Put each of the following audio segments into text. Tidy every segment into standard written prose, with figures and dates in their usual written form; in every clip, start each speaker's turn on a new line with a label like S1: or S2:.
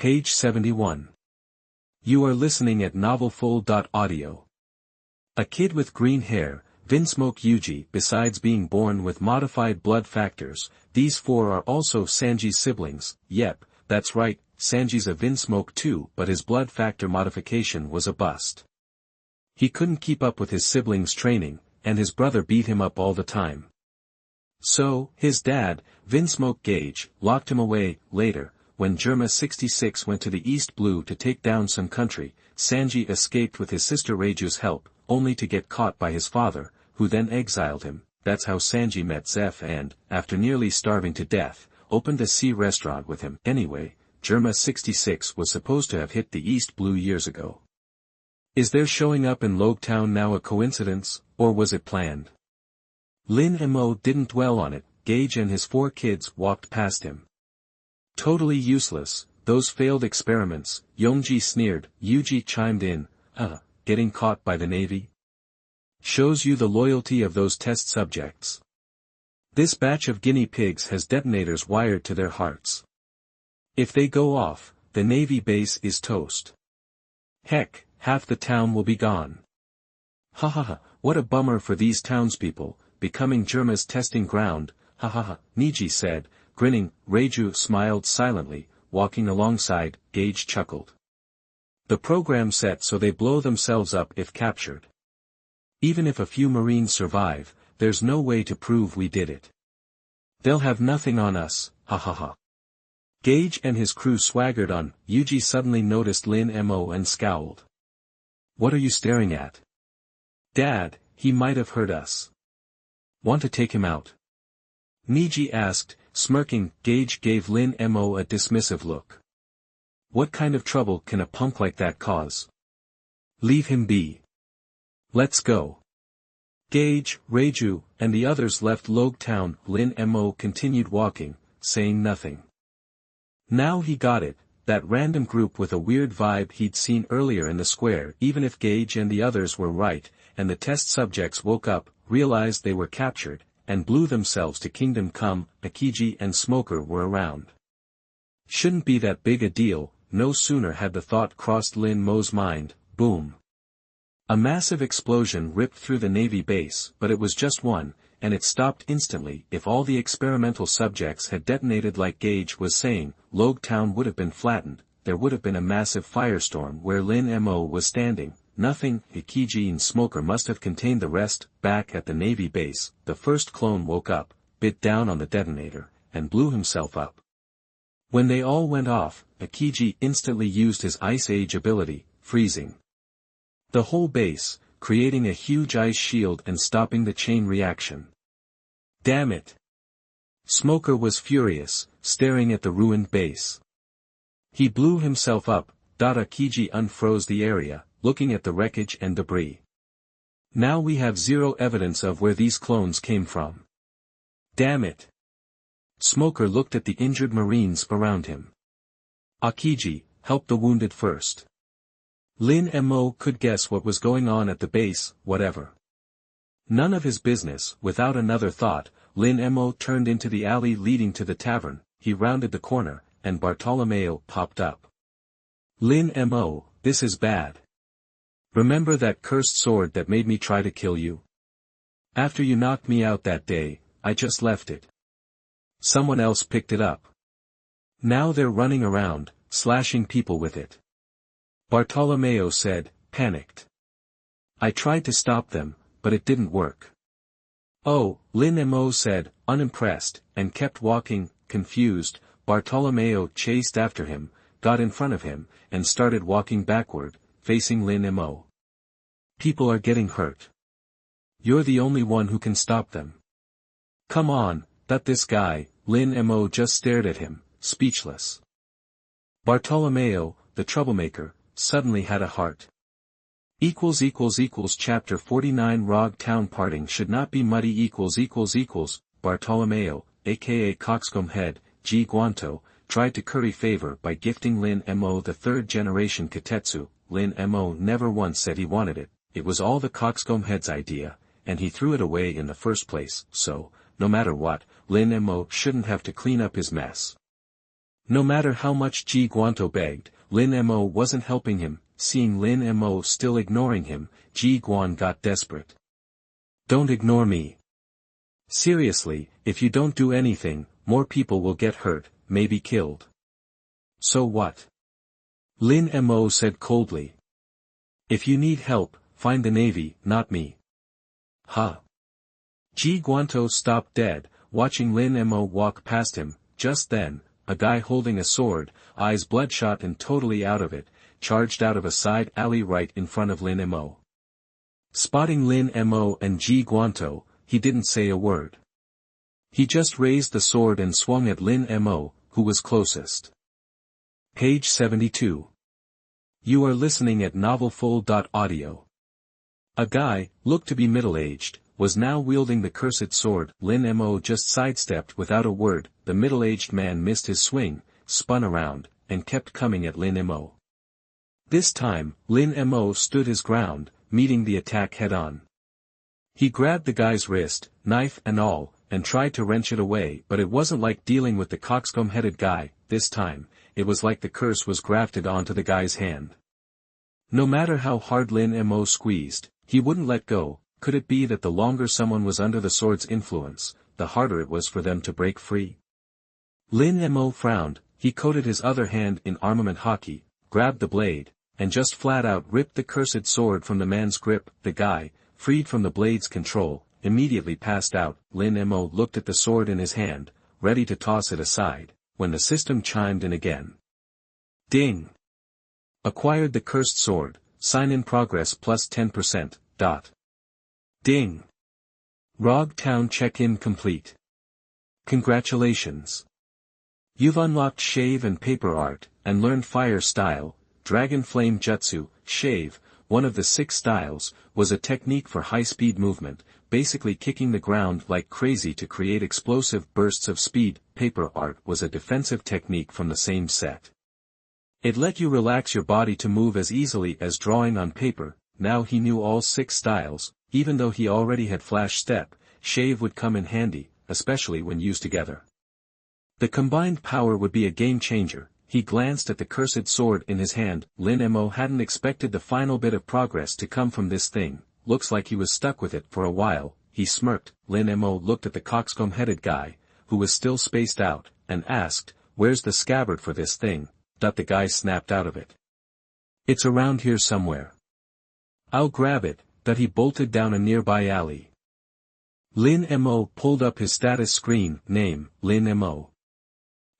S1: Page 71. You are listening at novelfull.audio. A kid with green hair, Vinsmoke Yuji. Besides being born with modified blood factors, these four are also Sanji's siblings. Yep, that's right, Sanji's a Vinsmoke too, but his blood factor modification was a bust. He couldn't keep up with his siblings' training, and his brother beat him up all the time. So, his dad, Vinsmoke Gage, locked him away. Later, when Germa 66 went to the East Blue to take down some country, Sanji escaped with his sister Reiju's help, only to get caught by his father, who then exiled him. That's how Sanji met Zeph and, after nearly starving to death, opened a sea restaurant with him. Anyway, Germa 66 was supposed to have hit the East Blue years ago. Is their showing up in Luoge Town now a coincidence, or was it planned? Lin Mo didn't dwell on it. Gage and his 4 kids walked past him. Totally useless, those failed experiments, Yongji sneered. Yuji chimed in, getting caught by the Navy? Shows you the loyalty of those test subjects. This batch of guinea pigs has detonators wired to their hearts. If they go off, the Navy base is toast. Heck, half the town will be gone. What a bummer for these townspeople, becoming Germa's testing ground, Niji said, grinning. Reiju smiled silently, walking alongside. Gage chuckled. The program set so they blow themselves up if captured. Even if a few Marines survive, there's no way to prove we did it. They'll have nothing on us, Gage and his crew swaggered on. Yuji suddenly noticed Lin Mo and scowled. What are you staring at? Dad, he might have heard us. Want to take him out? Niji asked, smirking. Gage gave Lin Mo a dismissive look. What kind of trouble can a punk like that cause? Leave him be. Let's go. Gage, Reiju, and the others left Luoge Town. Lin Mo continued walking, saying nothing. Now he got it, that random group with a weird vibe he'd seen earlier in the square. Even if Gage and the others were right, and the test subjects woke up, realized they were captured, and blew themselves to Kingdom Come, Akiji and Smoker were around. Shouldn't be that big a deal. No sooner had the thought crossed Lin Mo's mind, boom. A massive explosion ripped through the Navy base, but it was just one, and it stopped instantly. If all the experimental subjects had detonated like Gage was saying, Luoge Town would have been flattened. There would have been a massive firestorm where Lin Mo was standing. Nothing. Akiji and Smoker must have contained the rest. Back at the Navy base, the first clone woke up, bit down on the detonator, and blew himself up. When they all went off, Akiji instantly used his Ice Age ability, freezing the whole base, creating a huge ice shield and stopping the chain reaction. Damn it! Smoker was furious, staring at the ruined base. He blew himself up. Akiji unfroze the area, looking at the wreckage and debris. Now we have zero evidence of where these clones came from. Damn it! Smoker looked at the injured Marines around him. Akiji, help the wounded first. Lin Mo could guess what was going on at the base. Whatever. None of his business. Without another thought, Lin Mo turned into the alley leading to the tavern. He rounded the corner, and Bartolomeo popped up. Lin Mo, this is bad. Remember that cursed sword that made me try to kill you? After you knocked me out that day, I just left it. Someone else picked it up. Now they're running around, slashing people with it. Bartolomeo said, panicked. I tried to stop them, but it didn't work. Oh, Lin Mo said, unimpressed, and kept walking. Confused, Bartolomeo chased after him, got in front of him, and started walking backward, facing Lin Mo. People are getting hurt. You're the only one who can stop them. Come on, that this guy. Lin Mo just stared at him, speechless. Bartolomeo, the troublemaker, suddenly had a heart. Chapter 49 Luoge Town parting should not be muddy. Bartolomeo, aka Coxcomb Head, G. Guanto, tried to curry favor by gifting Lin Mo the third-generation Katetsu. Lin Mo never once said he wanted it. It was all the Coxcomb Head's idea, and he threw it away in the first place, so, no matter what, Lin Mo shouldn't have to clean up his mess. No matter how much Ji Guanto begged, Lin Mo wasn't helping him. Seeing Lin Mo still ignoring him, Ji Guan got desperate. Don't ignore me. Seriously, if you don't do anything, more people will get hurt, maybe killed. So what? Lin Mo said coldly. If you need help, find the Navy, not me. Huh? Ji Guanto stopped dead, watching Lin Mo walk past him. Just then, a guy holding a sword, eyes bloodshot and totally out of it, charged out of a side alley right in front of Lin Mo. Spotting Lin Mo and Ji Guanto, he didn't say a word. He just raised the sword and swung at Lin Mo, who was closest. Page 72. You are listening at novelfull.audio. A guy, looked to be middle-aged, was now wielding the cursed sword. Lin Mo just sidestepped without a word. The middle-aged man missed his swing, spun around, and kept coming at Lin Mo. This time, Lin Mo stood his ground, meeting the attack head-on. He grabbed the guy's wrist, knife and all, and tried to wrench it away, but it wasn't like dealing with the coxcomb-headed guy. This time, it was like the curse was grafted onto the guy's hand. No matter how hard Lin Mo squeezed, he wouldn't let go. Could it be that the longer someone was under the sword's influence, the harder it was for them to break free? Lin Mo frowned. He coated his other hand in armament hockey, grabbed the blade, and just flat out ripped the cursed sword from the man's grip. The guy, freed from the blade's control, immediately passed out. Lin Mo looked at the sword in his hand, ready to toss it aside, when the system chimed in again. Ding! Acquired the cursed sword, sign in progress plus 10%, dot. Ding! Luoge Town check-in complete. Congratulations! You've unlocked shave and paper art, and learned fire style. Dragon Flame Jutsu. Shave, one of the 6 styles, was a technique for high-speed movement, basically kicking the ground like crazy to create explosive bursts of speed. Paper art was a defensive technique from the same set. It let you relax your body to move as easily as drawing on paper. Now he knew all 6 styles. Even though he already had flash step, shave would come in handy, especially when used together. The combined power would be a game changer. He glanced at the cursed sword in his hand. Lin Mo hadn't expected the final bit of progress to come from this thing. Looks like he was stuck with it for a while. He smirked. Lin Mo looked at the coxcomb-headed guy, who was still spaced out, and asked, "Where's the scabbard for this thing?" The guy snapped out of it. "It's around here somewhere." "I'll grab it." He bolted down a nearby alley. Lin Mo pulled up his status screen. Name, Lin Mo.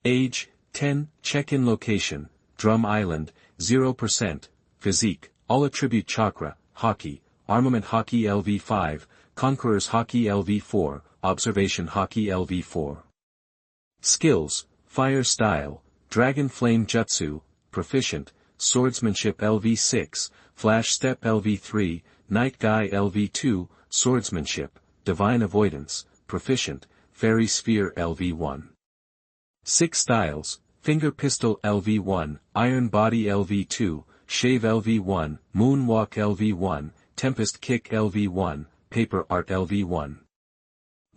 S1: Age, 10, check-in location, Drum Island, 0%, physique, all attribute chakra, hockey, armament hockey LV5, conquerors hockey LV4, observation hockey LV4. Skills, fire style, dragon flame jutsu, proficient, swordsmanship LV6, flash step LV3, night guy LV2, swordsmanship, divine avoidance, proficient, fairy sphere LV1. 6 styles, finger pistol LV1, iron body LV2, shave LV1, moonwalk LV1, tempest kick LV1, paper art LV1.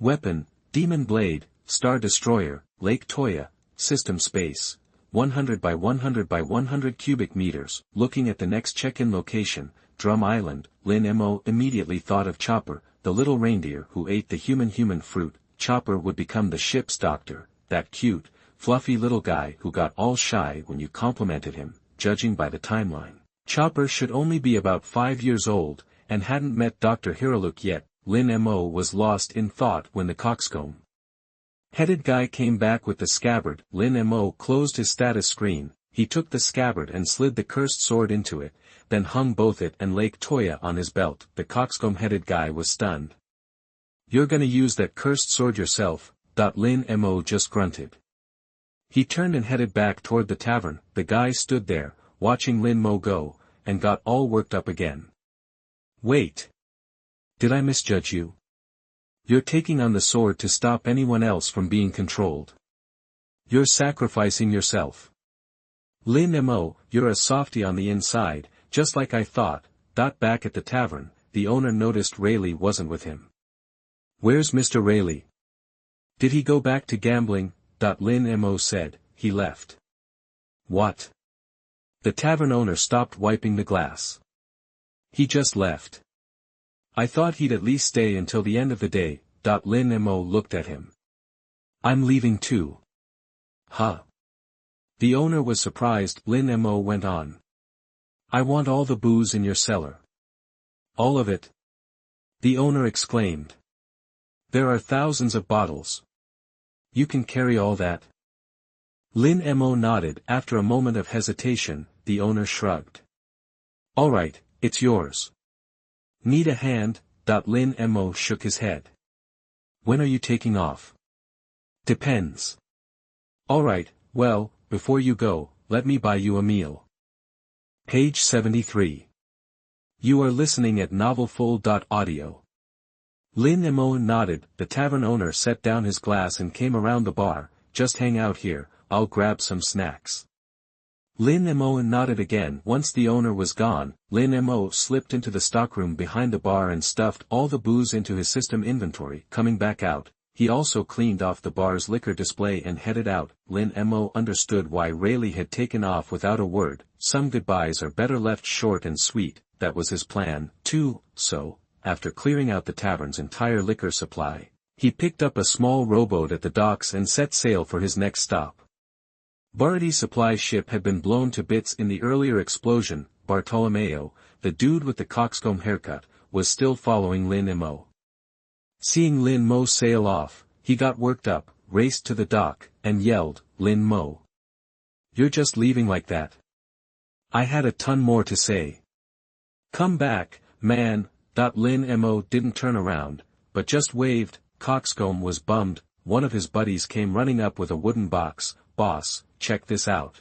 S1: Weapon, demon blade, star destroyer, Lake Toya, system space, 100 by 100 by 100 cubic meters. Looking at the next check-in location, Drum Island, Lin Mo immediately thought of Chopper, the little reindeer who ate the human fruit. Chopper would become the ship's doctor, that cute, fluffy little guy who got all shy when you complimented him. Judging by the timeline, Chopper should only be about 5 years old, and hadn't met Dr. Hiroluk yet. Lin Mo was lost in thought when the coxcomb-headed guy came back with the scabbard. Lin Mo closed his status screen. He took the scabbard and slid the cursed sword into it, then hung both it and Lake Toya on his belt. The coxcomb-headed guy was stunned. "You're gonna use that cursed sword yourself?" Lin Mo just grunted. He turned and headed back toward the tavern. The guy stood there, watching Lin Mo go, and got all worked up again. "Wait. Did I misjudge you? You're taking on the sword to stop anyone else from being controlled. You're sacrificing yourself. Lin Mo, you're a softie on the inside, just like I thought." Back at the tavern, the owner noticed Rayleigh wasn't with him. "Where's Mr. Rayleigh? Did he go back to gambling?" Lin Mo said, "He left. What? The tavern owner stopped wiping the glass. He just left. I thought he'd at least stay until the end of the day. Lin Mo looked at him. I'm leaving too. Huh? The owner was surprised. Lin Mo went on. I want all the booze in your cellar. All of it? The owner exclaimed. There are thousands of bottles. You can carry all that? Lin Mo nodded. After a moment of hesitation, the owner shrugged. All right, it's yours. Need a hand? Lin Mo shook his head. When are you taking off? Depends. All right, well, before you go, let me buy you a meal. Page 73. You are listening at novelfull.audio. Lin Mo nodded. The tavern owner set down his glass and came around the bar. Just hang out here, I'll grab some snacks. Lin Mo nodded again. Once the owner was gone, Lin Mo slipped into the stockroom behind the bar and stuffed all the booze into his system inventory. Coming back out, he also cleaned off the bar's liquor display and headed out. Lin Mo understood why Rayleigh had taken off without a word. Some goodbyes are better left short and sweet. That was his plan, too. So, after clearing out the tavern's entire liquor supply, he picked up a small rowboat at the docks and set sail for his next stop. Barty's supply ship had been blown to bits in the earlier explosion. Bartolomeo, the dude with the coxcomb haircut, was still following Lin Mo. Seeing Lin Mo sail off, he got worked up, raced to the dock, and yelled, Lin Mo. You're just leaving like that? I had a ton more to say. Come back, man. Lin Mo didn't turn around, but just waved. Coxcomb was bummed. One of his buddies came running up with a wooden box. Boss, check this out.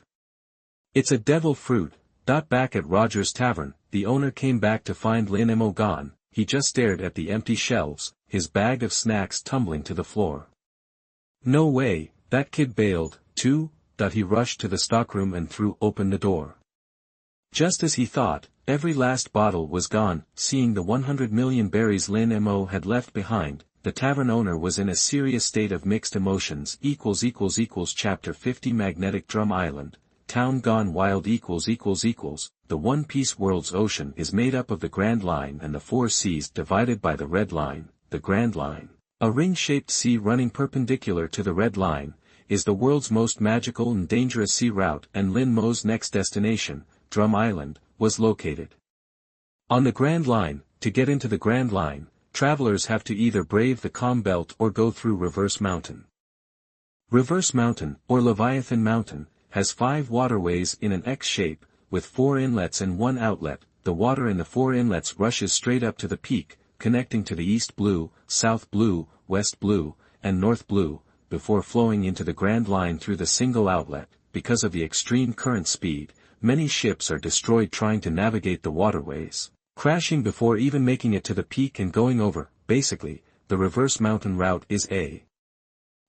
S1: It's a devil fruit. Back at Roger's tavern, the owner came back to find Lin Mo gone. He just stared at the empty shelves, his bag of snacks tumbling to the floor. No way, that kid bailed, too. He rushed to the stockroom and threw open the door. Just as he thought, every last bottle was gone. Seeing the 100 million berries Lin Mo had left behind, the tavern owner was in a serious state of mixed emotions. Chapter 50 Magnetic Drum Island, Town Gone Wild. The One Piece world's ocean is made up of the Grand Line and the four seas divided by the Red Line. The Grand Line, a ring-shaped sea running perpendicular to the Red Line, is the world's most magical and dangerous sea route, and Lin Mo's next destination, Drum Island, was located on the Grand Line. To get into the Grand Line, travelers have to either brave the calm belt or go through Reverse Mountain. Reverse Mountain, or Leviathan Mountain, has 5 waterways in an X shape, with 4 inlets and 1 outlet. The water in the 4 inlets rushes straight up to the peak, connecting to the East Blue, South Blue, West Blue, and North Blue, before flowing into the Grand Line through the single outlet. Because of the extreme current speed, many ships are destroyed trying to navigate the waterways, crashing before even making it to the peak and going over. Basically, the Reverse Mountain route is a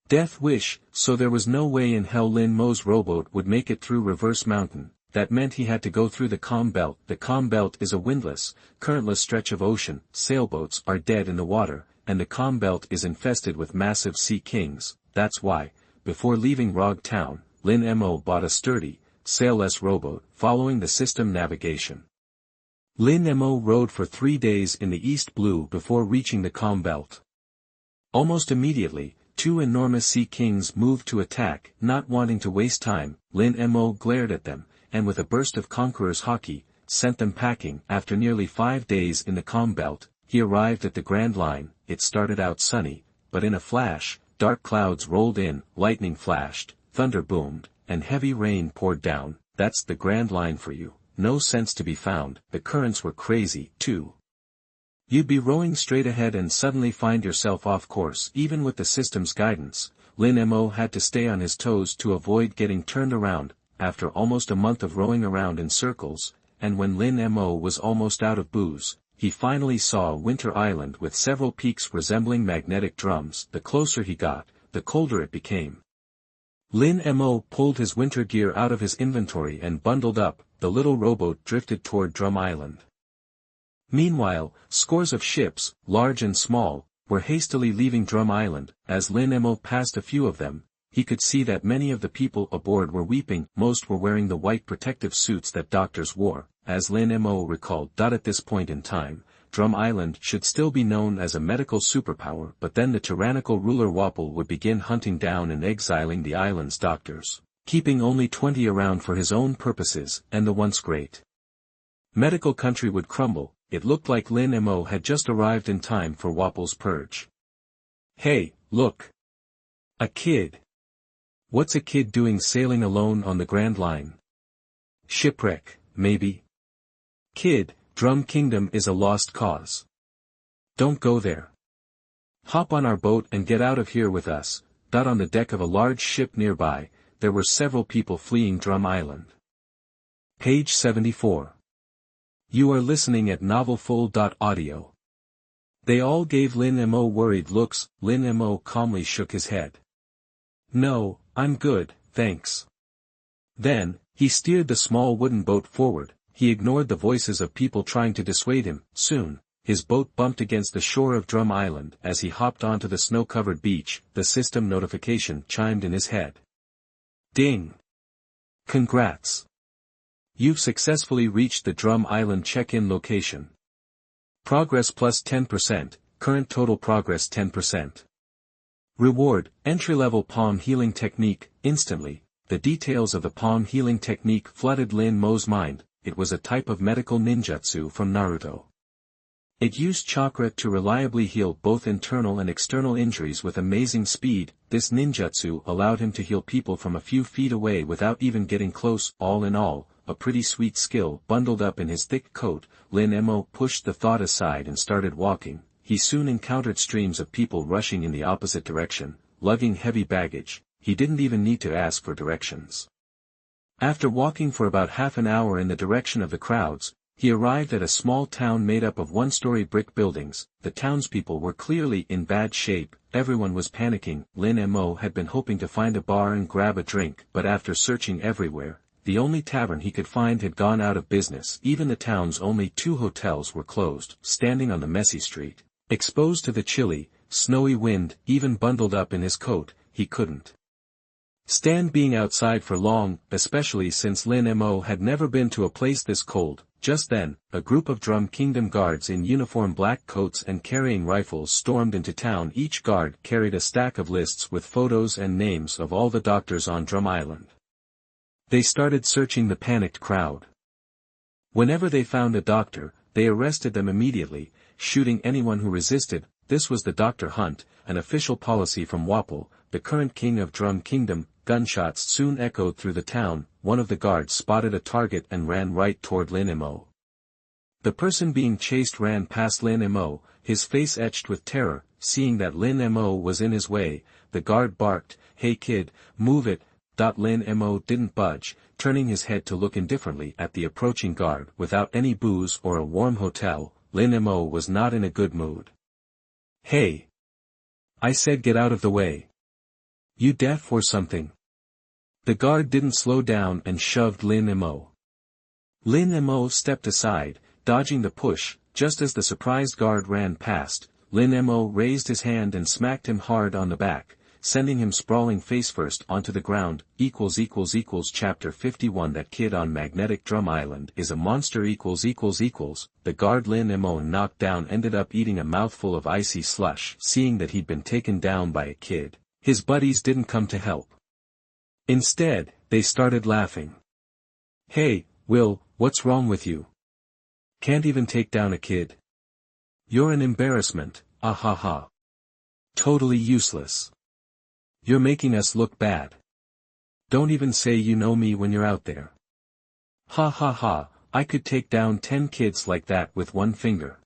S1: death wish, so there was no way in hell Lin Mo's rowboat would make it through Reverse Mountain. That meant he had to go through the calm belt. The calm belt is a windless, currentless stretch of ocean. Sailboats are dead in the water, and the calm belt is infested with massive sea kings. That's why, before leaving Luoge Town, Lin Mo bought a sturdy, sailless rowboat, following the system navigation. Lin Mo rode for 3 days in the East Blue before reaching the calm belt. Almost immediately, 2 enormous sea kings moved to attack. Not wanting to waste time, Lin Mo glared at them, and with a burst of conqueror's haki, sent them packing. After nearly 5 days in the calm belt, he arrived at the Grand Line. It started out sunny, but in a flash, dark clouds rolled in, lightning flashed, thunder boomed, and heavy rain poured down. That's the Grand Line for you. No sense to be found. The currents were crazy, too. You'd be rowing straight ahead and suddenly find yourself off course. Even with the system's guidance, Lin Mo had to stay on his toes to avoid getting turned around. After almost a month of rowing around in circles, and when Lin Mo was almost out of booze, he finally saw a winter island with several peaks resembling magnetic drums. The closer he got, the colder it became. Lin Mo pulled his winter gear out of his inventory and bundled up. The little rowboat drifted toward Drum Island. Meanwhile, scores of ships, large and small, were hastily leaving Drum Island. As Lin Mo passed a few of them, he could see that many of the people aboard were weeping. Most were wearing the white protective suits that doctors wore, as Lin Mo recalled. At this point in time, Drum Island should still be known as a medical superpower, but then the tyrannical ruler Wapol would begin hunting down and exiling the island's doctors, keeping only 20 around for his own purposes, and the once great medical country would crumble. It looked like Lin Mo had just arrived in time for Wapol's purge. Hey, look! A kid! What's a kid doing sailing alone on the Grand Line? Shipwreck, maybe? Kid, Drum Kingdom is a lost cause. Don't go there. Hop on our boat and get out of here with us. On the deck of a large ship nearby, there were several people fleeing Drum Island. Page 74. You are listening at novelfull.audio. They all gave Lin Mo worried looks. Lin Mo calmly shook his head. No, I'm good, thanks. Then, he steered the small wooden boat forward. He ignored the voices of people trying to dissuade him. Soon, his boat bumped against the shore of Drum Island. As he hopped onto the snow-covered beach, the system notification chimed in his head. Ding! Congrats! You've successfully reached the Drum Island check-in location. Progress plus 10%, current total progress 10%. Reward, entry-level palm healing technique. Instantly, the details of the palm healing technique flooded Lin Mo's mind. It was a type of medical ninjutsu from Naruto. It used chakra to reliably heal both internal and external injuries with amazing speed. This ninjutsu allowed him to heal people from a few feet away without even getting close. All in all, a pretty sweet skill. Bundled up in his thick coat, Lin Mo pushed the thought aside and started walking. He soon encountered streams of people rushing in the opposite direction, lugging heavy baggage. He didn't even need to ask for directions. After walking for about half an hour in the direction of the crowds, he arrived at a small town made up of one-story brick buildings. The townspeople were clearly in bad shape. Everyone was panicking. Lin Mo had been hoping to find a bar and grab a drink, but after searching everywhere, the only tavern he could find had gone out of business. Even the town's only 2 hotels were closed. Standing on the messy street, exposed to the chilly, snowy wind, even bundled up in his coat, he couldn't stand being outside for long, especially since Lin Mo had never been to a place this cold. Just then, a group of Drum Kingdom guards in uniform black coats and carrying rifles stormed into town. Each guard carried a stack of lists with photos and names of all the doctors on Drum Island. They started searching the panicked crowd. Whenever they found a doctor, they arrested them immediately, shooting anyone who resisted. This was the doctor hunt, an official policy from Wapol, the current king of Drum Kingdom. Gunshots soon echoed through the town. One of the guards spotted a target and ran right toward Lin Mo. The person being chased ran past Lin Mo, his face etched with terror. Seeing that Lin Mo was in his way, the guard barked, "Hey kid, move it." Lin Mo didn't budge, turning his head to look indifferently at the approaching guard. Without any booze or a warm hotel, Lin Mo was not in a good mood. "Hey! I said get out of the way. You deaf or something?" The guard didn't slow down and shoved Lin Mo. Lin Mo stepped aside, dodging the push. Just as the surprised guard ran past, Lin Mo raised his hand and smacked him hard on the back, sending him sprawling face-first onto the ground. Chapter 51 That kid on Magnetic Drum Island is a monster. The guard Lin Mo knocked down ended up eating a mouthful of icy slush. Seeing that he'd been taken down by a kid, his buddies didn't come to help. Instead, they started laughing. "Hey, Will, what's wrong with you? Can't even take down a kid? You're an embarrassment, ah ha ha. Totally useless. You're making us look bad. Don't even say you know me when you're out there. Ha ha ha, I could take down 10 kids like that with one finger.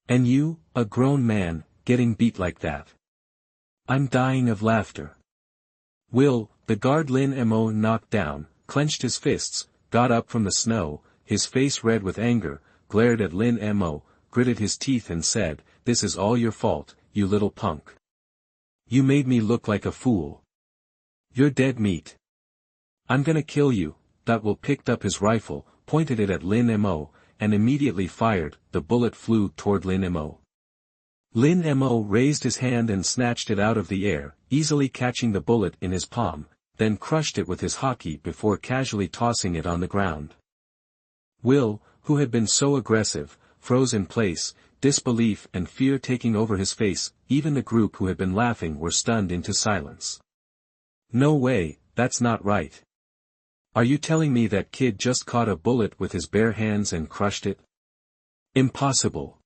S1: And you, a grown man, getting beat like that. I'm dying of laughter." Will, the guard Lin Mo knocked down, clenched his fists, got up from the snow, his face red with anger, glared at Lin Mo, gritted his teeth and said, "This is all your fault, you little punk. You made me look like a fool. You're dead meat. I'm gonna kill you." Will picked up his rifle, pointed it at Lin Mo, and immediately fired. The bullet flew toward Lin Mo. Lin Mo raised his hand and snatched it out of the air, easily catching the bullet in his palm, then crushed it with his hockey before casually tossing it on the ground. Will, who had been so aggressive, froze in place, disbelief and fear taking over his face. Even the group who had been laughing were stunned into silence. No way, that's not right. Are you telling me that kid just caught a bullet with his bare hands and crushed it? Impossible.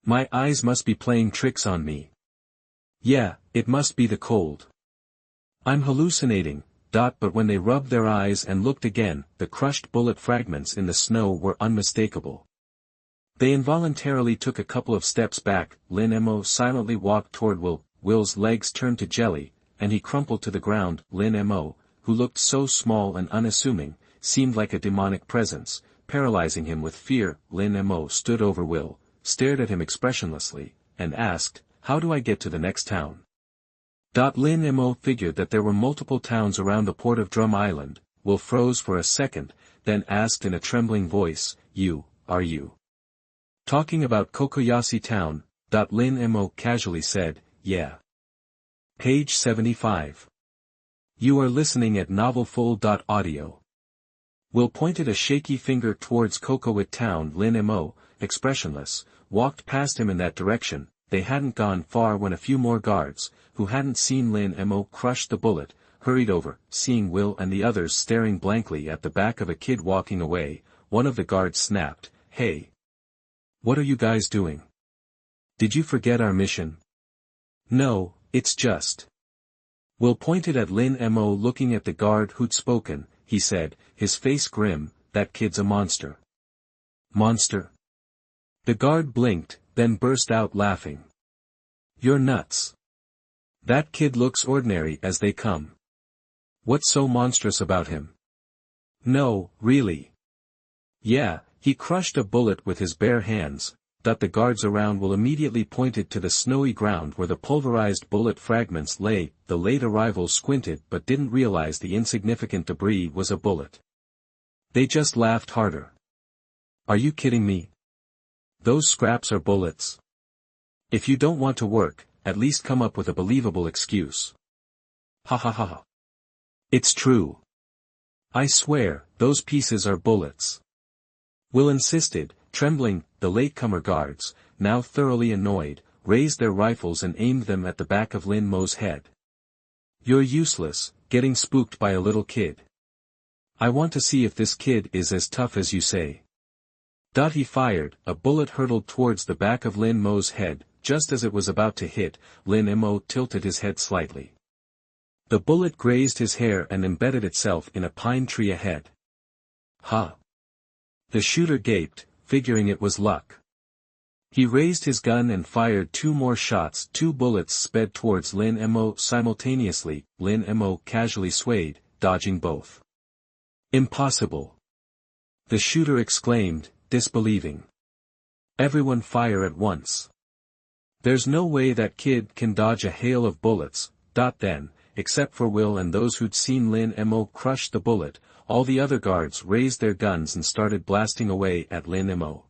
S1: My eyes must be playing tricks on me. Yeah, it must be the cold. I'm hallucinating, but when they rubbed their eyes and looked again, the crushed bullet fragments in the snow were unmistakable. They involuntarily took a couple of steps back. Lin Mo silently walked toward Will. Will's legs turned to jelly, and he crumpled to the ground. Lin Mo, who looked so small and unassuming, seemed like a demonic presence, paralyzing him with fear. Lin Mo stood over Will, stared at him expressionlessly, and asked, "How do I get to the next town?" Lin Mo figured that there were multiple towns around the port of Drum Island. Will froze for a second, then asked in a trembling voice, Are you talking about Kokoyashi Town?" Lin Mo casually said, "Yeah." Page 75. You are listening at novelfull.audio. Will pointed a shaky finger towards Kokoyashi Town. Lin Mo, expressionless, walked past him in that direction. They hadn't gone far when a few more guards, who hadn't seen Lin Mo crush the bullet, hurried over. Seeing Will and the others staring blankly at the back of a kid walking away, one of the guards snapped, "Hey! What are you guys doing? Did you forget our mission?" "No, it's just." Will pointed at Lin Mo. Looking at the guard who'd spoken, he said, his face grim, "That kid's a monster." "Monster?" The guard blinked, then burst out laughing. "You're nuts. That kid looks ordinary as they come. What's so monstrous about him?" "No, really." "Yeah, he crushed a bullet with his bare hands." The guards around Will immediately pointed to the snowy ground where the pulverized bullet fragments lay. The late arrivals squinted but didn't realize the insignificant debris was a bullet. They just laughed harder. "Are you kidding me? Those scraps are bullets. If you don't want to work, at least come up with a believable excuse." "Ha ha ha ha. It's true. I swear, those pieces are bullets." Will insisted, trembling. The latecomer guards, now thoroughly annoyed, raised their rifles and aimed them at the back of Lin Mo's head. "You're useless, getting spooked by a little kid. I want to see if this kid is as tough as you say." He fired. A bullet hurtled towards the back of Lin Mo's head. Just as it was about to hit, Lin Mo tilted his head slightly. The bullet grazed his hair and embedded itself in a pine tree ahead. "Ha!" The shooter gaped, figuring it was luck. He raised his gun and fired 2 more shots. 2 bullets sped towards Lin Mo simultaneously. Lin Mo casually swayed, dodging both. "Impossible!" the shooter exclaimed, disbelieving. "Everyone fire at once. There's no way that kid can dodge a hail of bullets." Then, except for Will and those who'd seen Lin Mo crush the bullet, all the other guards raised their guns and started blasting away at Lin Mo.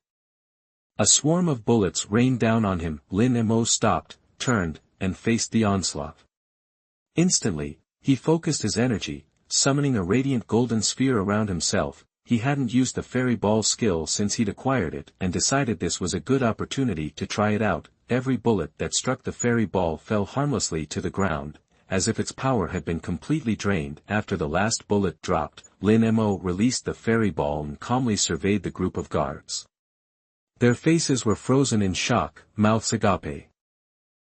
S1: A swarm of bullets rained down on him. Lin Mo stopped, turned, and faced the onslaught. Instantly, he focused his energy, summoning a radiant golden sphere around himself. He hadn't used the fairy ball skill since he'd acquired it and decided this was a good opportunity to try it out. Every bullet that struck the fairy ball fell harmlessly to the ground, as if its power had been completely drained. After the last bullet dropped, Lin Mo released the fairy ball and calmly surveyed the group of guards. Their faces were frozen in shock, mouths agape.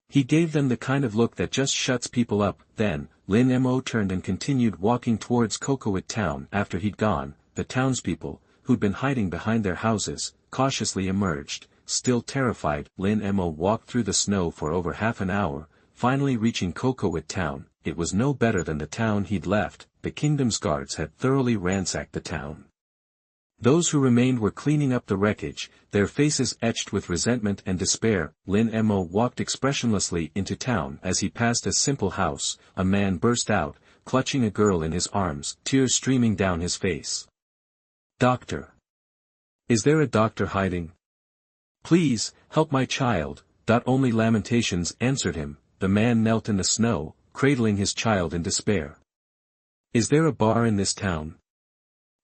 S1: He gave them the kind of look that just shuts people up. Then, Lin Mo turned and continued walking towards Kokoyashi Town. After he'd gone, the townspeople, who'd been hiding behind their houses, cautiously emerged. Still terrified, Lin Mo walked through the snow for over half an hour, finally reaching Kokoyashi Town. It was no better than the town he'd left. The kingdom's guards had thoroughly ransacked the town. Those who remained were cleaning up the wreckage, their faces etched with resentment and despair. Lin Mo walked expressionlessly into town. As he passed a simple house, a man burst out, clutching a girl in his arms, tears streaming down his face. "Doctor! Is there a doctor hiding? Please, help my child." Only lamentations answered him. The man knelt in the snow, cradling his child in despair. Is there a bar in this town?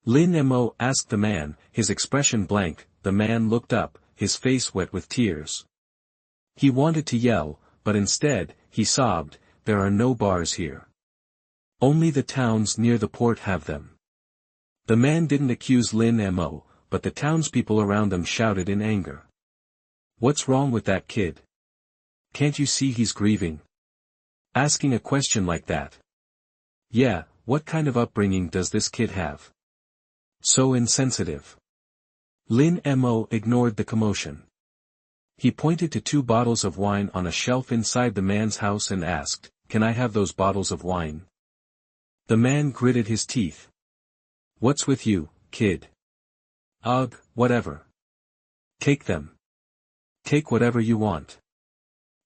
S1: Lin Mo asked the man, his expression blank. The man looked up, his face wet with tears. He wanted to yell, but instead, he sobbed, there are no bars here. Only the towns near the port have them. The man didn't accuse Lin Mo, but the townspeople around them shouted in anger. What's wrong with that kid? Can't you see he's grieving? Asking a question like that. Yeah, what kind of upbringing does this kid have? So insensitive. Lin Mo ignored the commotion. He pointed to 2 bottles of wine on a shelf inside the man's house and asked, can I have those bottles of wine? The man gritted his teeth. What's with you, kid? Ugh, whatever. Take them. Take whatever you want.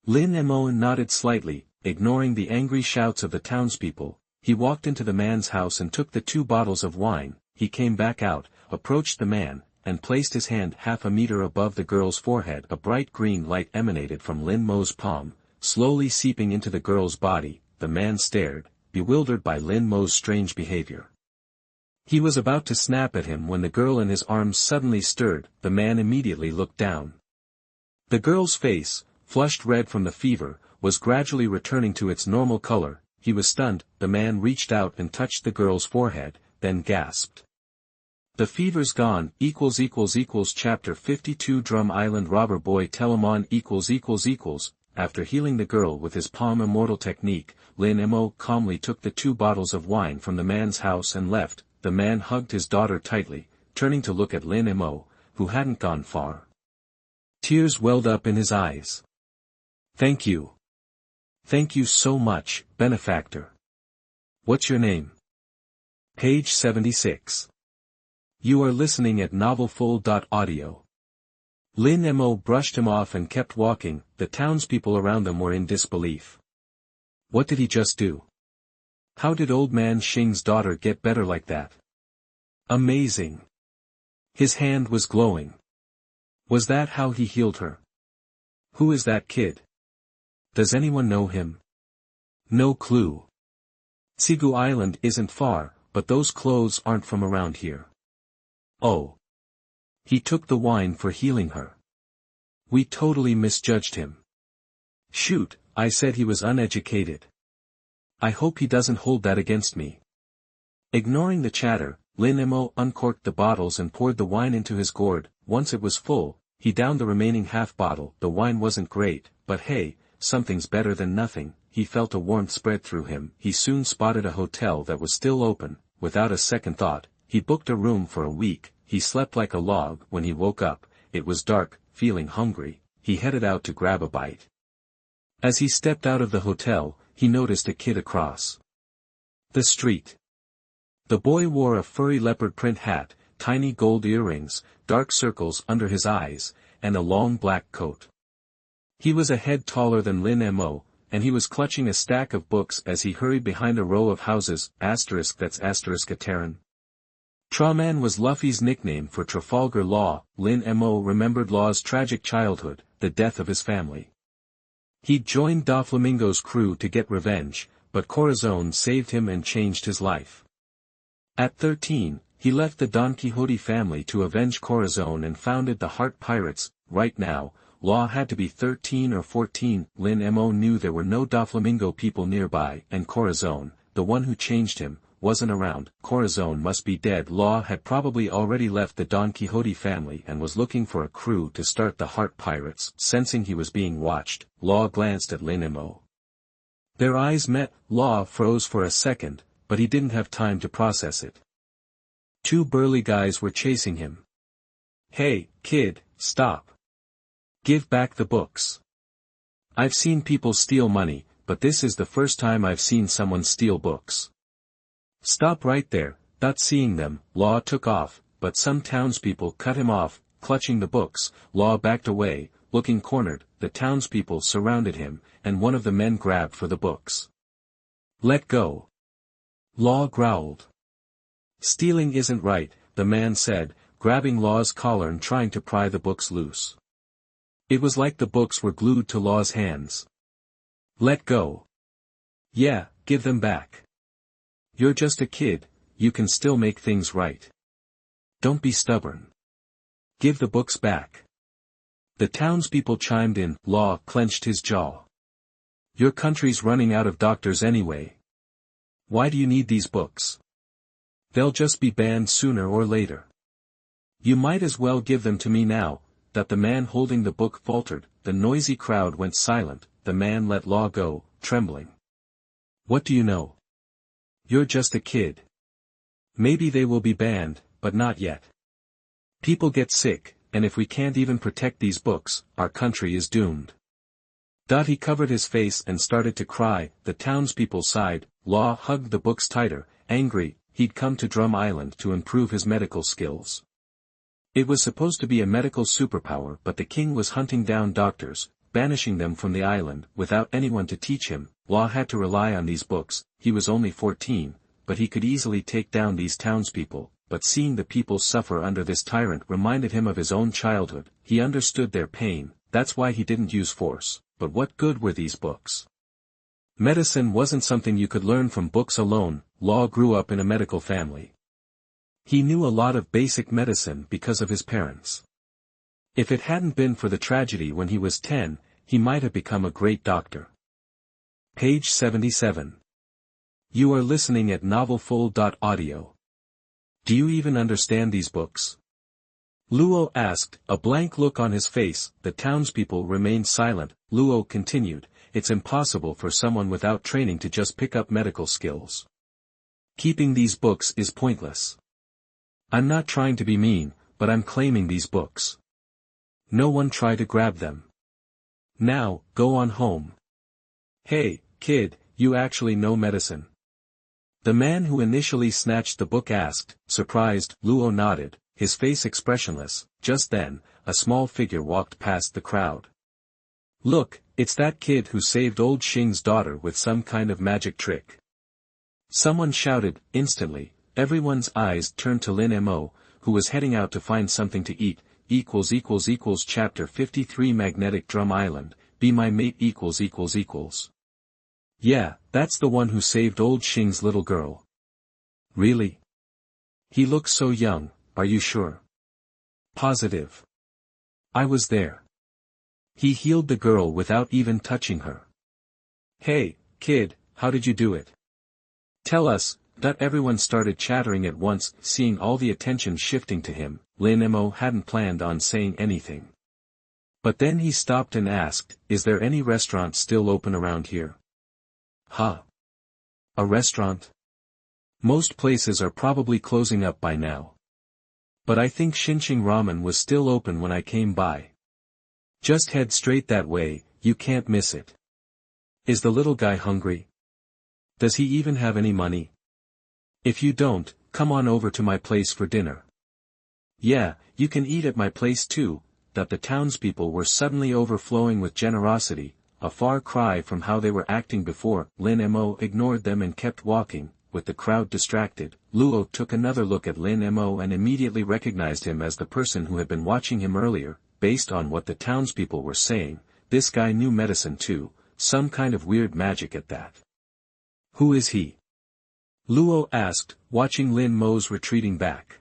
S1: Lin Mo nodded slightly, ignoring the angry shouts of the townspeople. He walked into the man's house and took the 2 bottles of wine. He came back out, approached the man, and placed his hand half a meter above the girl's forehead. A bright green light emanated from Lin Mo's palm, slowly seeping into the girl's body. The man stared, bewildered by Lin Mo's strange behavior. He was about to snap at him when the girl in his arms suddenly stirred. The man immediately looked down. The girl's face, flushed red from the fever, was gradually returning to its normal color. He was stunned. The man reached out and touched the girl's forehead, then gasped. The fever's gone. Chapter 52 Drum Island Robber Boy Telemon After healing the girl with his palm immortal technique, Lin Mo calmly took the 2 bottles of wine from the man's house and left. The man hugged his daughter tightly, turning to look at Lin Mo, who hadn't gone far. Tears welled up in his eyes. Thank you. Thank you so much, benefactor. What's your name? Page 76. You are listening at novelfull.audio. Lin Mo brushed him off and kept walking. The townspeople around them were in disbelief. What did he just do? How did old man Xing's daughter get better like that? Amazing. His hand was glowing. Was that how he healed her? Who is that kid? Does anyone know him? No clue. Sigu Island isn't far, but those clothes aren't from around here. Oh. He took the wine for healing her. We totally misjudged him. Shoot, I said he was uneducated. I hope he doesn't hold that against me. Ignoring the chatter, Lin Mo uncorked the bottles and poured the wine into his gourd. Once it was full, he downed the remaining half bottle. The wine wasn't great, but hey, something's better than nothing. He felt a warmth spread through him. He soon spotted a hotel that was still open. Without a second thought, he booked a room for a week. He slept like a log. When he woke up, it was dark. Feeling hungry, he headed out to grab a bite. As he stepped out of the hotel, he noticed a kid across the street. The boy wore a furry leopard print hat, tiny gold earrings, dark circles under his eyes, and a long black coat. He was a head taller than Lin Mo, and he was clutching a stack of books as he hurried behind a row of houses. That's a Terran. Trawman was Luffy's nickname for Trafalgar Law. Lin Mo remembered Law's tragic childhood, the death of his family. He'd joined Doflamingo's crew to get revenge, but Corazon saved him and changed his life. At 13, he left the Don Quixote family to avenge Corazon and founded the Heart Pirates. Right now, Law had to be 13 or 14. Lin Mo knew there were no Doflamingo people nearby, and Corazon, the one who changed him, wasn't around. Corazon must be dead. Law had probably already left the Don Quixote family and was looking for a crew to start the Heart Pirates. Sensing he was being watched, Law glanced at Lin Mo. Their eyes met. Law froze for a second, but he didn't have time to process it. 2 burly guys were chasing him. Hey, kid, stop. Give back the books. I've seen people steal money, but this is the first time I've seen someone steal books. Stop right there. Not seeing them, Law took off, but some townspeople cut him off. Clutching the books, Law backed away, looking cornered. The townspeople surrounded him, and one of the men grabbed for the books. Let go. Law growled. Stealing isn't right, the man said, grabbing Law's collar and trying to pry the books loose. It was like the books were glued to Luo's hands. Let go. Yeah, give them back. You're just a kid, you can still make things right. Don't be stubborn. Give the books back. The townspeople chimed in. Luo clenched his jaw. Your country's running out of doctors anyway. Why do you need these books? They'll just be banned sooner or later. You might as well give them to me now. That the man holding the book faltered, the noisy crowd went silent, the man let Luo go, trembling. What do you know? You're just a kid. Maybe they will be banned, but not yet. People get sick, and if we can't even protect these books, our country is doomed. He covered his face and started to cry. The townspeople sighed. Luo hugged the books tighter, angry. He'd come to Drum Island to improve his medical skills. It was supposed to be a medical superpower, but the king was hunting down doctors, banishing them from the island, without anyone to teach him. Luo had to rely on these books. He was only 14, but he could easily take down these townspeople. But seeing the people suffer under this tyrant reminded him of his own childhood. He understood their pain, that's why he didn't use force. But what good were these books? Medicine wasn't something you could learn from books alone. Luo grew up in a medical family. He knew a lot of basic medicine because of his parents. If it hadn't been for the tragedy when he was 10, he might have become a great doctor. Page 77. You are listening at novelfull.audio. Do you even understand these books? Luo asked, a blank look on his face. The townspeople remained silent. Luo continued, it's impossible for someone without training to just pick up medical skills. Keeping these books is pointless. I'm not trying to be mean, but I'm claiming these books. No one try to grab them. Now, go on home. Hey, kid, you actually know medicine? The man who initially snatched the book asked, surprised. Luo nodded, his face expressionless. Just then, a small figure walked past the crowd. Look, it's that kid who saved old Xing's daughter with some kind of magic trick. Someone shouted. Instantly, everyone's eyes turned to Lin Mo, who was heading out to find something to eat. Chapter 53 Magnetic Drum Island, Be My Mate. Yeah, that's the one who saved old Xing's little girl. Really? He looks so young, are you sure? Positive. I was there. He healed the girl without even touching her. Hey, kid, how did you do it? Tell us. Everyone started chattering at once, seeing all the attention shifting to him. Lin Mo hadn't planned on saying anything. But then he stopped and asked, is there any restaurant still open around here? Huh? A restaurant? Most places are probably closing up by now. But I think Xinqing Ramen was still open when I came by. Just head straight that way, you can't miss it. Is the little guy hungry? Does he even have any money? If you don't, come on over to my place for dinner. Yeah, you can eat at my place too. The townspeople were suddenly overflowing with generosity, a far cry from how they were acting before. Lin Mo ignored them and kept walking, with the crowd distracted. Luo took another look at Lin Mo and immediately recognized him as the person who had been watching him earlier. Based on what the townspeople were saying, this guy knew medicine too, some kind of weird magic at that. Who is he? Luo asked, watching Lin Mo's retreating back.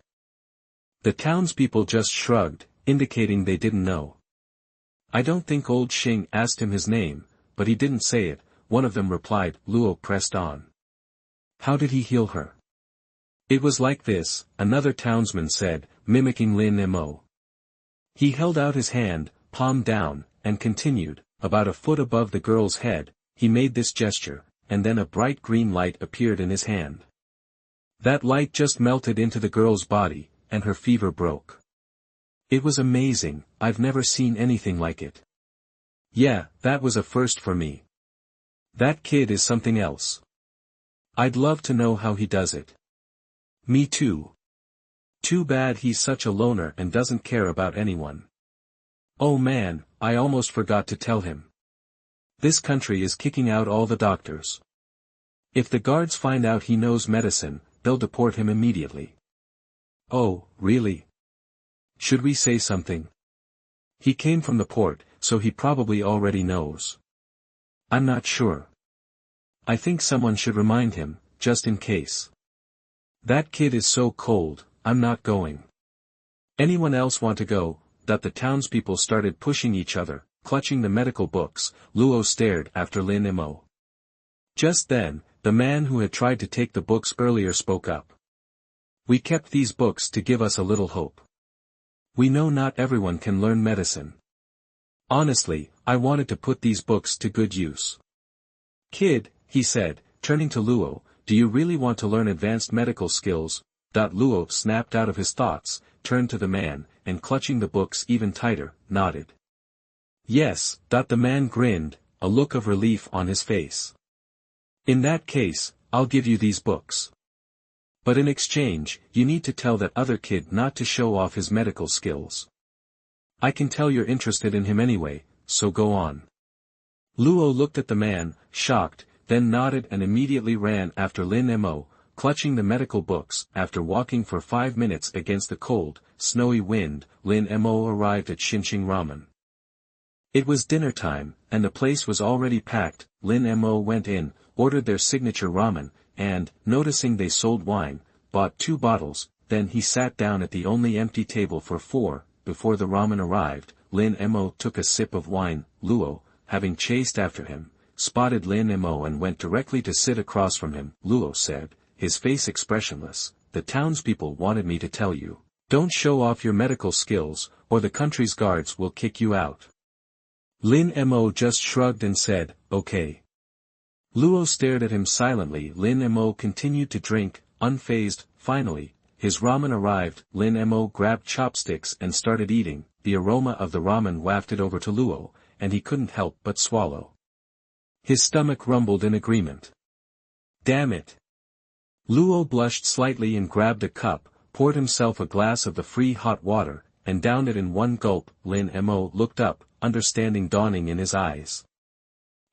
S1: The townspeople just shrugged, indicating they didn't know. I don't think old Xing asked him his name, but he didn't say it. One of them replied. Luo pressed on. How did he heal her? It was like this, another townsman said, mimicking Lin Mo. He held out his hand, palm down, and continued, about a foot above the girl's head. He made this gesture, and then a bright green light appeared in his hand. That light just melted into the girl's body, and her fever broke. It was amazing. I've never seen anything like it. Yeah, that was a first for me. That kid is something else. I'd love to know how he does it. Me too. Too bad he's such a loner and doesn't care about anyone. Oh man, I almost forgot to tell him. This country is kicking out all the doctors. If the guards find out he knows medicine, they'll deport him immediately. Oh, really? Should we say something? He came from the port, so he probably already knows. I'm not sure. I think someone should remind him, just in case. That kid is so cold, I'm not going. Anyone else want to go? That the townspeople started pushing each other, clutching the medical books. Luo stared after Lin Mo. Just then, the man who had tried to take the books earlier spoke up. We kept these books to give us a little hope. We know not everyone can learn medicine. Honestly, I wanted to put these books to good use. Kid, he said, turning to Luo, do you really want to learn advanced medical skills? Luo snapped out of his thoughts, turned to the man, and clutching the books even tighter, nodded. Yes. The man grinned, a look of relief on his face. In that case, I'll give you these books. But in exchange, you need to tell that other kid not to show off his medical skills. I can tell you're interested in him anyway, so go on. Luo looked at the man, shocked, then nodded and immediately ran after Lin Mo, clutching the medical books. After walking for 5 minutes against the cold, snowy wind, Lin Mo arrived at Xinqing Ramen. It was dinner time, and the place was already packed. Lin Mo went in, ordered their signature ramen, and, noticing they sold wine, bought 2 bottles. Then he sat down at the only empty table for 4. Before the ramen arrived, Lin Mo took a sip of wine. Luo, having chased after him, spotted Lin Mo and went directly to sit across from him. Luo said, his face expressionless, the townspeople wanted me to tell you, don't show off your medical skills, or the country's guards will kick you out. Lin Mo just shrugged and said, okay. Luo stared at him silently. Lin Mo continued to drink, unfazed. Finally, his ramen arrived. Lin Mo grabbed chopsticks and started eating. The aroma of the ramen wafted over to Luo, and he couldn't help but swallow. His stomach rumbled in agreement. Damn it. Luo blushed slightly and grabbed a cup, poured himself a glass of the free hot water, and downed it in one gulp. Lin Mo looked up, understanding dawning in his eyes.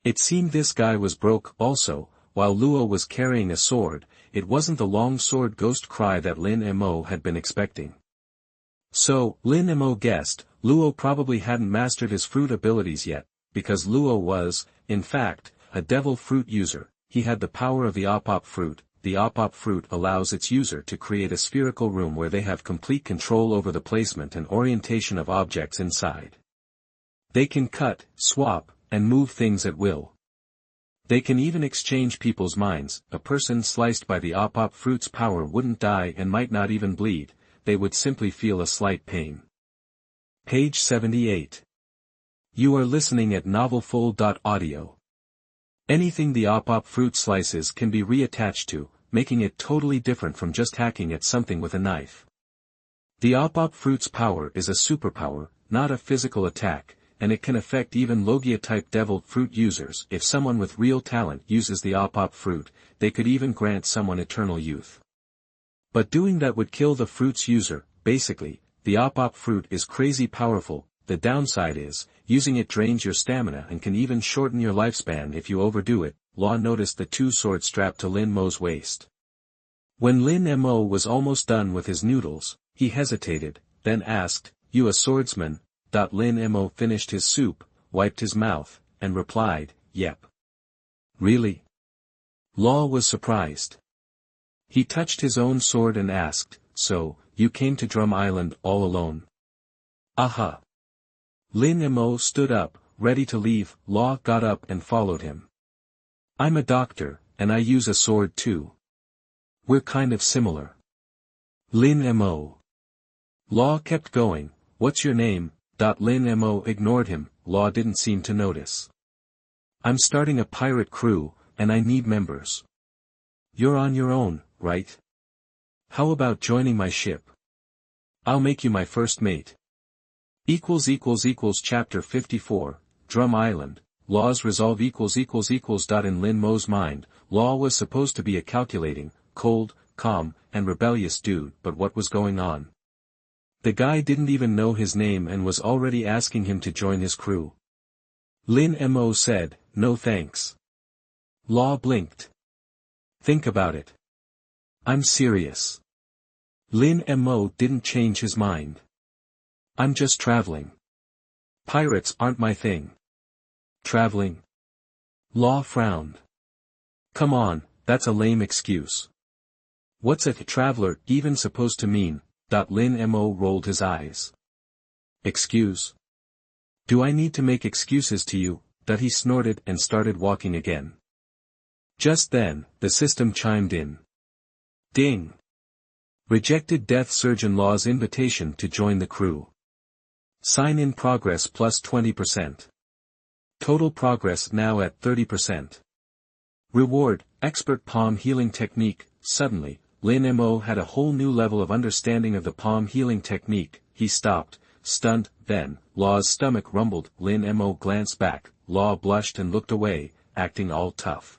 S1: It seemed this guy was broke also. While Luo was carrying a sword, it wasn't the long sword ghost cry that Lin Mo had been expecting. So, Lin Mo guessed, Luo probably hadn't mastered his fruit abilities yet, because Luo was, in fact, a devil fruit user. He had the power of the Opop fruit. The Opop fruit allows its user to create a spherical room where they have complete control over the placement and orientation of objects inside. They can cut, swap, and move things at will. They can even exchange people's minds. A person sliced by the Opop fruit's power wouldn't die and might not even bleed, they would simply feel a slight pain. Page 78. You are listening at novelfull.audio. Anything the Opop fruit slices can be reattached to, making it totally different from just hacking at something with a knife. The Opop fruit's power is a superpower, not a physical attack, and it can affect even Logia-type devil fruit users. If someone with real talent uses the Opop fruit, they could even grant someone eternal youth. But doing that would kill the fruit's user. Basically, the Opop fruit is crazy powerful. The downside is, using it drains your stamina and can even shorten your lifespan if you overdo it. Law noticed the 2 swords strapped to Lin Mo's waist. When Lin Mo was almost done with his noodles, he hesitated, then asked, you a swordsman? Lin Mo finished his soup, wiped his mouth, and replied, yep. Really? Law was surprised. He touched his own sword and asked, so, you came to Drum Island all alone? Aha. Lin Mo stood up, ready to leave. Law got up and followed him. I'm a doctor, and I use a sword too. We're kind of similar. Lin Mo. Law kept going, what's your name? Lin Mo ignored him. Law didn't seem to notice. I'm starting a pirate crew, and I need members. You're on your own, right? How about joining my ship? I'll make you my first mate. Chapter 54, Drum Island, Law's resolve In Lin Mo's mind, Law was supposed to be a calculating, cold, calm, and rebellious dude, but what was going on? The guy didn't even know his name and was already asking him to join his crew. Lin Mo said, no thanks. Law blinked. Think about it. I'm serious. Lin Mo didn't change his mind. I'm just traveling. Pirates aren't my thing. Traveling? Law frowned. Come on, that's a lame excuse. What's a traveler even supposed to mean? Lin Mo rolled his eyes. Excuse? Do I need to make excuses to you? He snorted and started walking again. Just then, the system chimed in. Ding! Rejected Death Surgeon Law's invitation to join the crew. Sign in progress plus 20%. Total progress now at 30%. Reward, expert palm healing technique. Suddenly, Lin Mo had a whole new level of understanding of the palm healing technique. He stopped, stunned, then, Law's stomach rumbled. Lin Mo glanced back, Law blushed and looked away, acting all tough.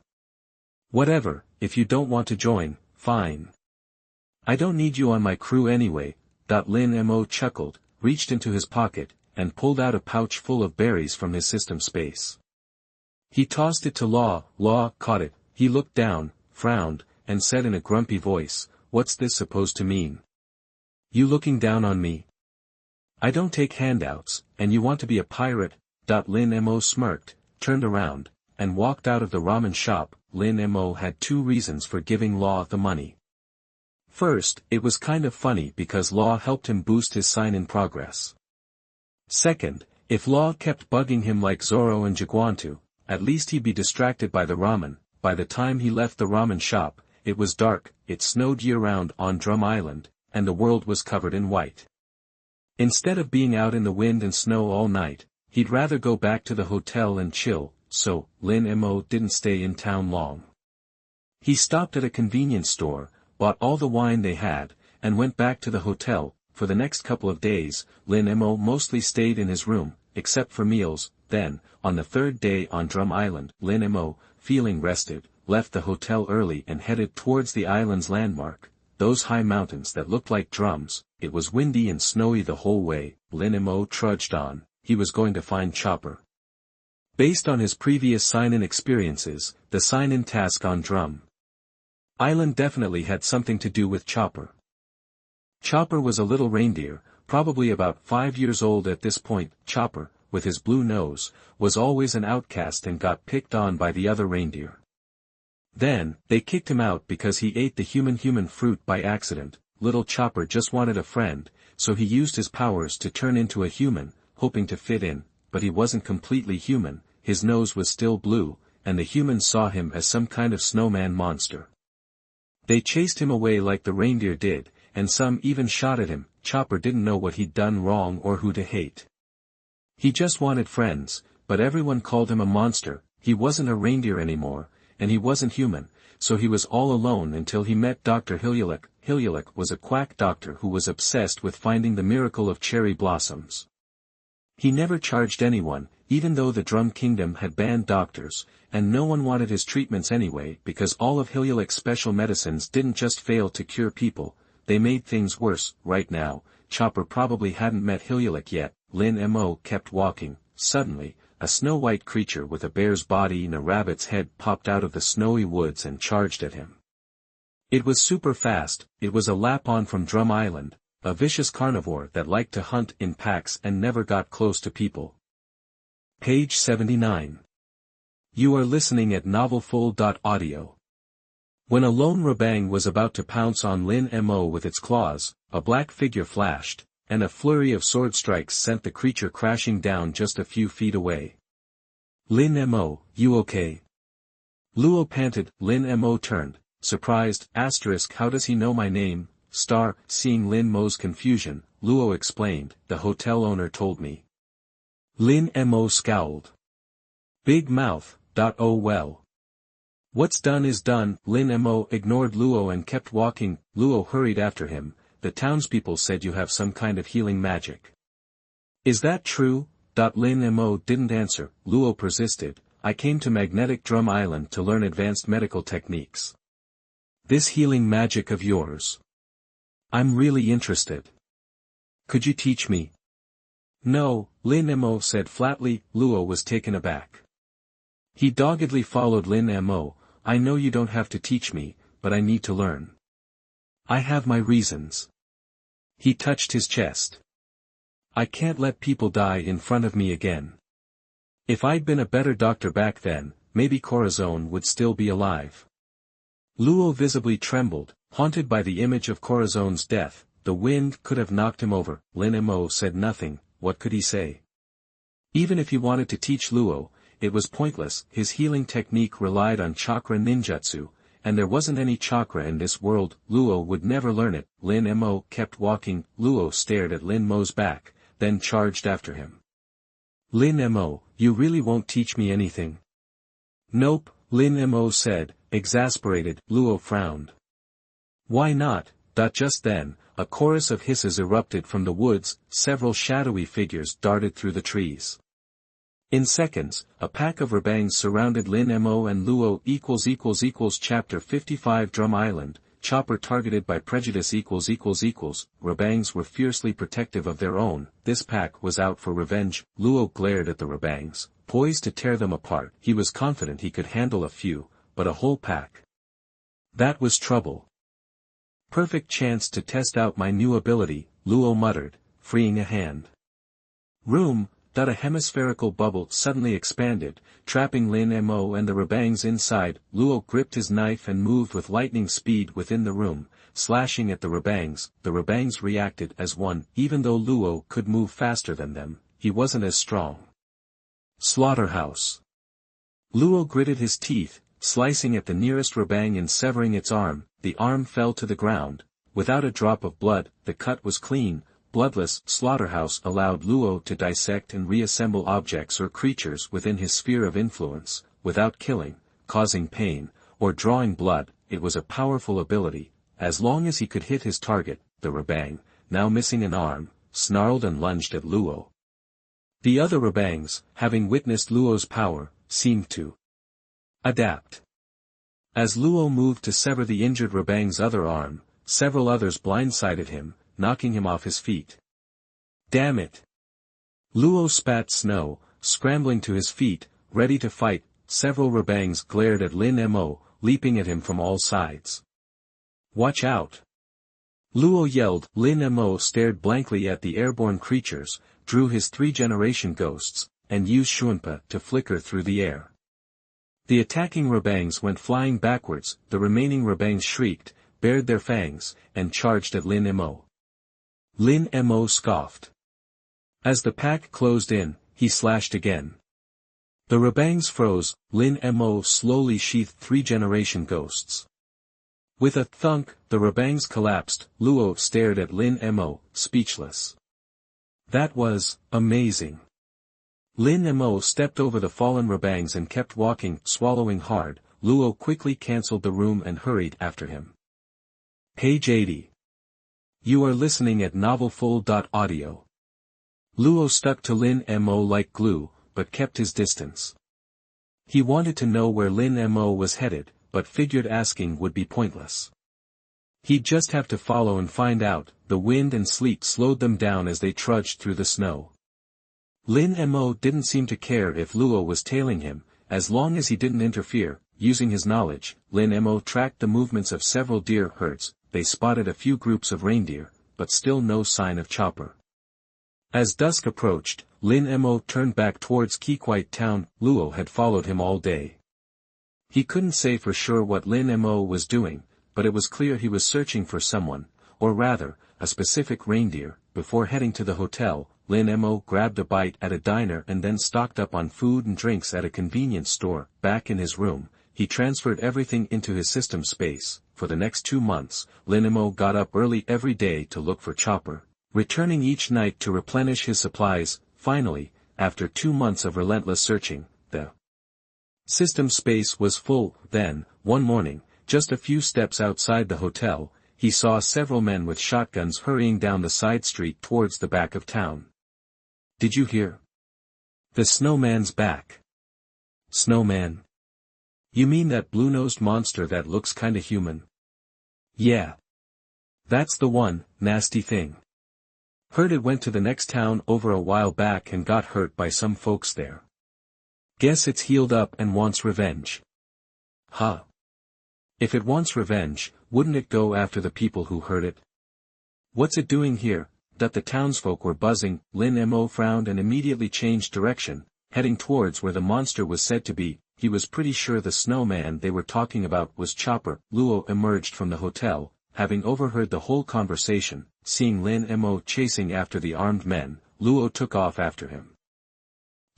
S1: Whatever, if you don't want to join, fine. I don't need you on my crew anyway. Lin Mo chuckled, reached into his pocket, and pulled out a pouch full of berries from his system space. He tossed it to Law. Law caught it, he looked down, frowned, and said in a grumpy voice, "What's this supposed to mean? You looking down on me? I don't take handouts, and you want to be a pirate?" Lin Mo smirked, turned around, and walked out of the ramen shop. Lin Mo had two reasons for giving Law the money. First, it was kind of funny because Law helped him boost his sign-in progress. Second, if Law kept bugging him like Zoro and Jaguantu, at least he'd be distracted by the ramen. By the time he left the ramen shop, it was dark, it snowed year-round on Drum Island, and the world was covered in white. Instead of being out in the wind and snow all night, he'd rather go back to the hotel and chill, so, Lin Mo didn't stay in town long. He stopped at a convenience store, bought all the wine they had, and went back to the hotel. For the next couple of days, Lin Mo mostly stayed in his room, except for meals. Then, on the third day on Drum Island, Lin Mo, feeling rested, left the hotel early and headed towards the island's landmark, those high mountains that looked like drums. It was windy and snowy the whole way. Lin Mo trudged on. He was going to find Chopper. Based on his previous sign-in experiences, the sign-in task on Drum Island definitely had something to do with Chopper. Chopper was a little reindeer, probably about 5 years old at this point. Chopper, with his blue nose, was always an outcast and got picked on by the other reindeer. Then, they kicked him out because he ate the human fruit by accident. Little Chopper just wanted a friend, so he used his powers to turn into a human, hoping to fit in, but he wasn't completely human. His nose was still blue, and the humans saw him as some kind of snowman monster. They chased him away like the reindeer did, and some even shot at him. Chopper didn't know what he'd done wrong or who to hate. He just wanted friends, but everyone called him a monster. He wasn't a reindeer anymore, and he wasn't human, so he was all alone until he met Dr. Hilulek. Hilulek was a quack doctor who was obsessed with finding the miracle of cherry blossoms. He never charged anyone, even though the Drum Kingdom had banned doctors, and no one wanted his treatments anyway because all of Hilulek's special medicines didn't just fail to cure people, they made things worse. Right now, Chopper probably hadn't met Hilulek yet. Lin Mo kept walking. Suddenly, a snow-white creature with a bear's body and a rabbit's head popped out of the snowy woods and charged at him. It was super fast. It was a Lapon from Drum Island, a vicious carnivore that liked to hunt in packs and never got close to people. Page 79. You are listening at novelfull.audio. When a lone Rabang was about to pounce on Lin Mo with its claws, a black figure flashed, and a flurry of sword strikes sent the creature crashing down just a few feet away. Lin Mo, you okay? Luo panted. Lin Mo turned, surprised. How does he know my name? Seeing Lin Mo's confusion, Luo explained, the hotel owner told me. Lin Mo scowled. Big mouth. Oh well. What's done is done. Lin Mo ignored Luo and kept walking. Luo hurried after him. The townspeople said you have some kind of healing magic. Is that true? Lin Mo didn't answer. Luo persisted. I came to Magnetic Drum Island to learn advanced medical techniques. This healing magic of yours. I'm really interested. Could you teach me? No, Lin Mo said flatly. Luo was taken aback. He doggedly followed Lin Mo. I know you don't have to teach me, but I need to learn. I have my reasons. He touched his chest. I can't let people die in front of me again. If I'd been a better doctor back then, maybe Corazon would still be alive. Luo visibly trembled, haunted by the image of Corazon's death. The wind could have knocked him over. Lin Mo said nothing. What could he say? Even if he wanted to teach Luo, it was pointless. His healing technique relied on chakra ninjutsu, and there wasn't any chakra in this world. Luo would never learn it. Lin Mo kept walking. Luo stared at Lin Mo's back, then charged after him. Lin Mo, you really won't teach me anything? Nope, Lin Mo said, exasperated. Luo frowned. Why not? Just then, a chorus of hisses erupted from the woods. Several shadowy figures darted through the trees. In seconds, a pack of rabangs surrounded Lin Mo and Luo. Chapter 55 Drum Island, Chopper targeted by prejudice. Rabangs were fiercely protective of their own. This pack was out for revenge. Luo glared at the rabangs, poised to tear them apart. He was confident he could handle a few, but a whole pack. That was trouble. Perfect chance to test out my new ability, Luo muttered, freeing a hand. Room. A hemispherical bubble suddenly expanded, trapping Lin Mo and the rabangs inside. Luo gripped his knife and moved with lightning speed within the room, slashing at the rabangs. The rabangs reacted as one. Even though Luo could move faster than them, he wasn't as strong. Slaughterhouse. Luo gritted his teeth, slicing at the nearest rabang and severing its arm. The arm fell to the ground. Without a drop of blood, the cut was clean. Bloodless. Slaughterhouse allowed Luo to dissect and reassemble objects or creatures within his sphere of influence, without killing, causing pain, or drawing blood. It was a powerful ability. As long as he could hit his target, the rabang, now missing an arm, snarled and lunged at Luo. The other rabangs, having witnessed Luo's power, seemed to adapt. As Luo moved to sever the injured rabang's other arm, several others blindsided him, knocking him off his feet. Damn it! Luo spat snow, scrambling to his feet, ready to fight. Several rabangs glared at Lin Mo, leaping at him from all sides. Watch out! Luo yelled. Lin Mo stared blankly at the airborne creatures, drew his 3-generation ghosts, and used Shunpo to flicker through the air. The attacking rabangs went flying backwards. The remaining rabangs shrieked, bared their fangs, and charged at Lin Mo. Lin Mo scoffed. As the pack closed in, he slashed again. The rabangs froze. Lin Mo slowly sheathed 3-generation ghosts. With a thunk, the rabangs collapsed. Luo stared at Lin Mo, speechless. That was amazing. Lin Mo stepped over the fallen rabangs and kept walking, swallowing hard. Luo quickly cancelled the room and hurried after him. Page 80. You are listening at novelfull.audio. Luo stuck to Lin Mo like glue, but kept his distance. He wanted to know where Lin Mo was headed, but figured asking would be pointless. He'd just have to follow and find out. The wind and sleet slowed them down as they trudged through the snow. Lin Mo didn't seem to care if Luo was tailing him, as long as he didn't interfere. Using his knowledge, Lin Mo tracked the movements of several deer herds. They spotted a few groups of reindeer, but still no sign of Chopper. As dusk approached, Lin Mo turned back towards Yekai Town. Luo had followed him all day. He couldn't say for sure what Lin Mo was doing, but it was clear he was searching for someone, or rather, a specific reindeer. Before heading to the hotel, Lin Mo grabbed a bite at a diner and then stocked up on food and drinks at a convenience store. Back in his room, he transferred everything into his system space. For the next 2 months, Lin Mo got up early every day to look for Chopper, returning each night to replenish his supplies. Finally, after 2 months of relentless searching, the system space was full. Then, one morning, just a few steps outside the hotel, he saw several men with shotguns hurrying down the side street towards the back of town. Did you hear? The snowman's back. Snowman? You mean that blue-nosed monster that looks kinda human? Yeah. That's the one. Nasty thing. Heard it went to the next town over a while back and got hurt by some folks there. Guess it's healed up and wants revenge. Huh. If it wants revenge, wouldn't it go after the people who hurt it? What's it doing here? that the townsfolk were buzzing. Lin Mo frowned and immediately changed direction, heading towards where the monster was said to be. He was pretty sure the snowman they were talking about was Chopper. Luo emerged from the hotel, having overheard the whole conversation. Seeing Lin Mo chasing after the armed men, Luo took off after him.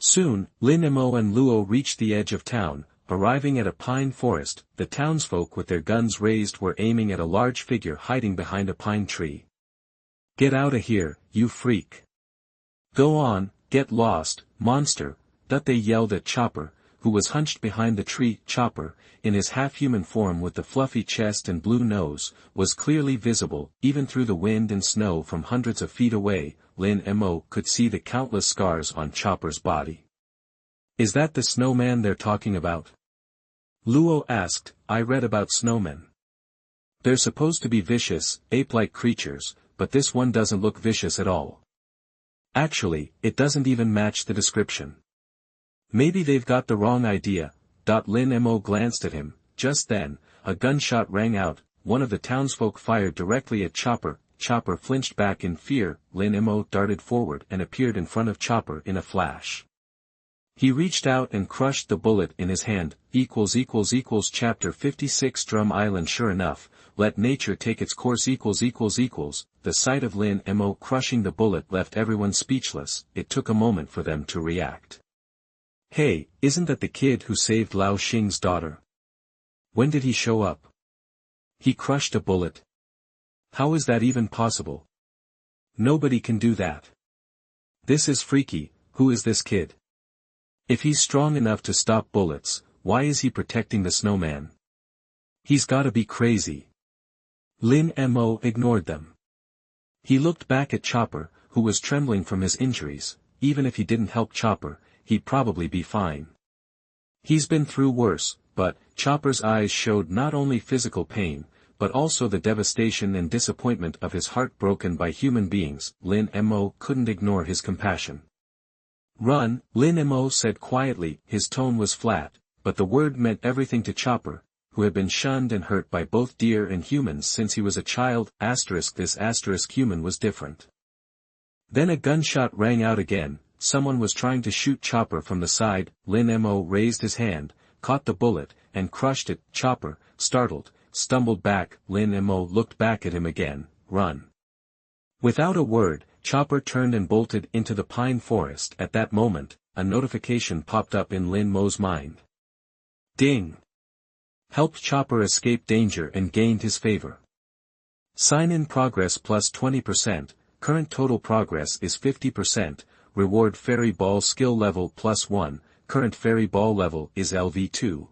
S1: Soon, Lin Mo and Luo reached the edge of town. Arriving at a pine forest, the townsfolk with their guns raised were aiming at a large figure hiding behind a pine tree. "Get out of here, you freak! Go on, get lost, monster!" that they yelled at Chopper, who was hunched behind the tree. Chopper, in his half-human form with the fluffy chest and blue nose, was clearly visible, even through the wind and snow from hundreds of feet away. Lin Mo could see the countless scars on Chopper's body. "Is that the snowman they're talking about?" Luo asked. "I read about snowmen. They're supposed to be vicious, ape-like creatures, but this one doesn't look vicious at all. Actually, it doesn't even match the description. Maybe they've got the wrong idea." Lin Mo glanced at him. Just then, a gunshot rang out. One of the townsfolk fired directly at Chopper. Chopper flinched back in fear. Lin Mo darted forward and appeared in front of Chopper in a flash. He reached out and crushed the bullet in his hand. Chapter 56 Drum Island. Sure enough, let nature take its course. The sight of Lin Mo crushing the bullet left everyone speechless. It took a moment for them to react. "Hey, isn't that the kid who saved Lao Xing's daughter? When did he show up? He crushed a bullet. How is that even possible? Nobody can do that. This is freaky. Who is this kid? If he's strong enough to stop bullets, why is he protecting the snowman? He's gotta be crazy." Lin Mo ignored them. He looked back at Chopper, who was trembling from his injuries. Even if he didn't help Chopper, he'd probably be fine. He's been through worse, but Chopper's eyes showed not only physical pain, but also the devastation and disappointment of his heart broken by human beings. Lin Mo couldn't ignore his compassion. "Run," Lin Mo said quietly. His tone was flat, but the word meant everything to Chopper, who had been shunned and hurt by both deer and humans since he was a child. This human was different. Then a gunshot rang out again. Someone was trying to shoot Chopper from the side. Lin Mo raised his hand, caught the bullet, and crushed it. Chopper, startled, stumbled back. Lin Mo looked back at him again. "Run." Without a word, Chopper turned and bolted into the pine forest. At that moment, a notification popped up in Lin Mo's mind. Ding! Helped Chopper escape danger and gained his favor. Sign-in progress plus 20%, current total progress is 50%, reward fairy ball skill level plus 1, current fairy ball level is LV2.